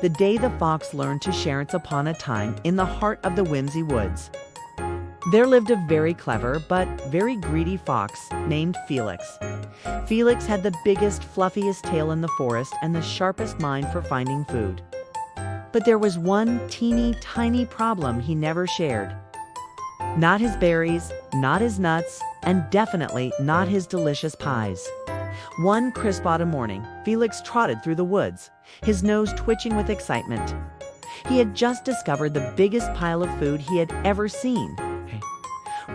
the day the fox learned to share. Once upon a time, in the heart of the Whimsy Woods, there lived a very clever but very greedy fox named Felix. Felix had the biggest, fluffiest tail in the forest and the sharpest mind for finding food. But there was one teeny tiny problem he never shared. Not his berries, not his nuts, and definitely not his delicious pies. One crisp autumn morning, Felix trotted through the woods, his nose twitching with excitement. He had just discovered the biggest pile of food he had ever seen.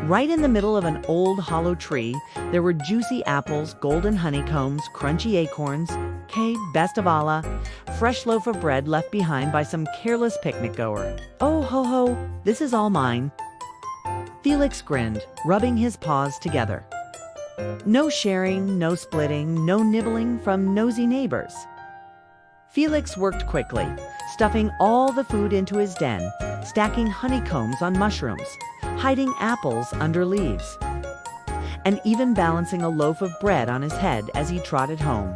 Right in the middle of an old hollow tree, there were juicy apples, golden honeycombs, crunchy acorns, best of all, fresh loaf of bread left behind by some careless picnic goer. Oh ho ho, this is all mine. Felix grinned, rubbing his paws together. No sharing, no splitting, no nibbling from nosy neighbors. Felix worked quickly, stuffing all the food into his den, stacking honeycombs on mushrooms, hiding apples under leaves, and even balancing a loaf of bread on his head as he trotted home.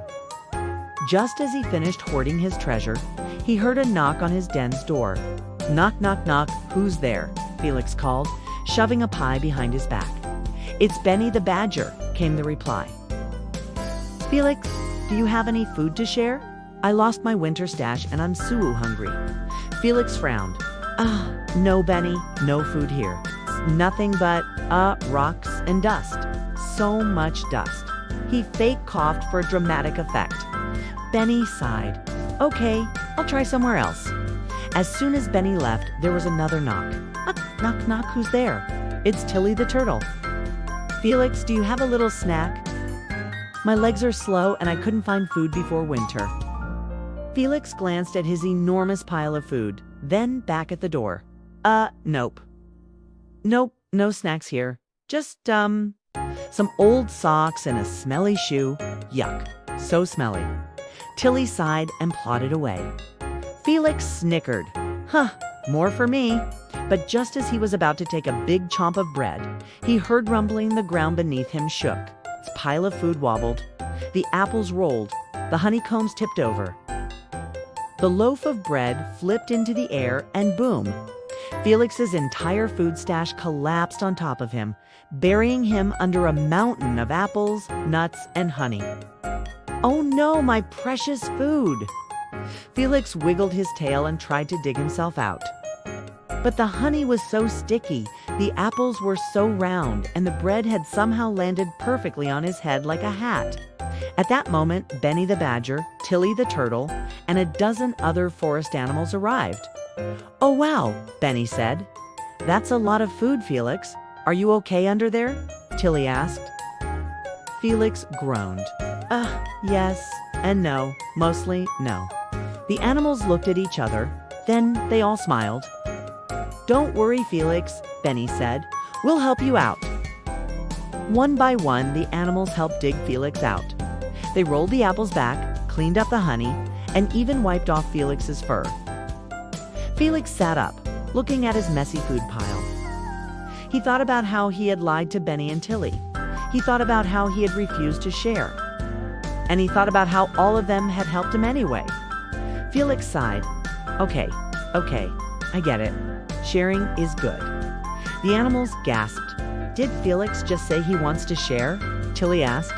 Just as he finished hoarding his treasure, he heard a knock on his den's door. Knock, knock, knock, who's there? Felix called, shoving a pie behind his back. It's Benny the Badger, came the reply. Felix, do you have any food to share? I lost my winter stash and I'm so hungry. Felix frowned. No, Benny, no food here. Nothing but, rocks and dust. So much dust. He fake coughed for a dramatic effect. Benny sighed. Okay, I'll try somewhere else. As soon as Benny left, there was another knock. Knock, knock, who's there? It's Tilly the turtle. Felix, do you have a little snack? My legs are slow and I couldn't find food before winter. Felix glanced at his enormous pile of food, then back at the door. Nope. Nope, no snacks here. Just, some old socks and a smelly shoe. Yuck, so smelly. Tilly sighed and plodded away. Felix snickered. More for me. But just as he was about to take a big chomp of bread, he heard rumbling. The ground beneath him shook. His pile of food wobbled. The apples rolled. The honeycombs tipped over. The loaf of bread flipped into the air and boom! Felix's entire food stash collapsed on top of him, burying him under a mountain of apples, nuts, and honey. Oh no, my precious food! Felix wiggled his tail and tried to dig himself out. But the honey was so sticky, the apples were so round, and the bread had somehow landed perfectly on his head like a hat. At that moment, Benny the Badger, Tilly the Turtle, and a dozen other forest animals arrived. Oh wow, Benny said. That's a lot of food, Felix. Are you okay under there? Tilly asked. Felix groaned. Yes and no, mostly no. The animals looked at each other, then they all smiled. Don't worry, Felix, Benny said. We'll help you out. One by one, the animals helped dig Felix out. They rolled the apples back, cleaned up the honey, and even wiped off Felix's fur. Felix sat up, looking at his messy food pile. He thought about how he had lied to Benny and Tilly. He thought about how he had refused to share. And he thought about how all of them had helped him anyway. Felix sighed. Okay, I get it. Sharing is good. The animals gasped. Did Felix just say he wants to share? Tilly asked.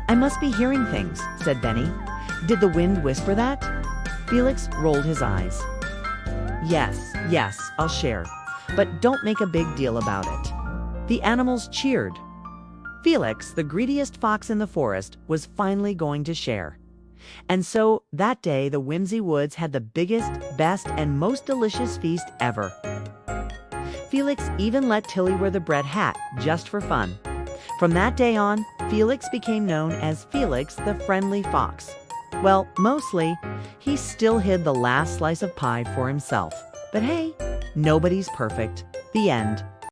I must be hearing things, said Benny. Did the wind whisper that? Felix rolled his eyes. Yes, I'll share. But don't make a big deal about it. The animals cheered. Felix, the greediest fox in the forest, was finally going to share. And so, that day, the Whimsy Woods had the biggest, best, and most delicious feast ever. Felix even let Tilly wear the bread hat, just for fun. From that day on, Felix became known as Felix the Friendly Fox. Well, mostly, he still hid the last slice of pie for himself. But hey, nobody's perfect. The end.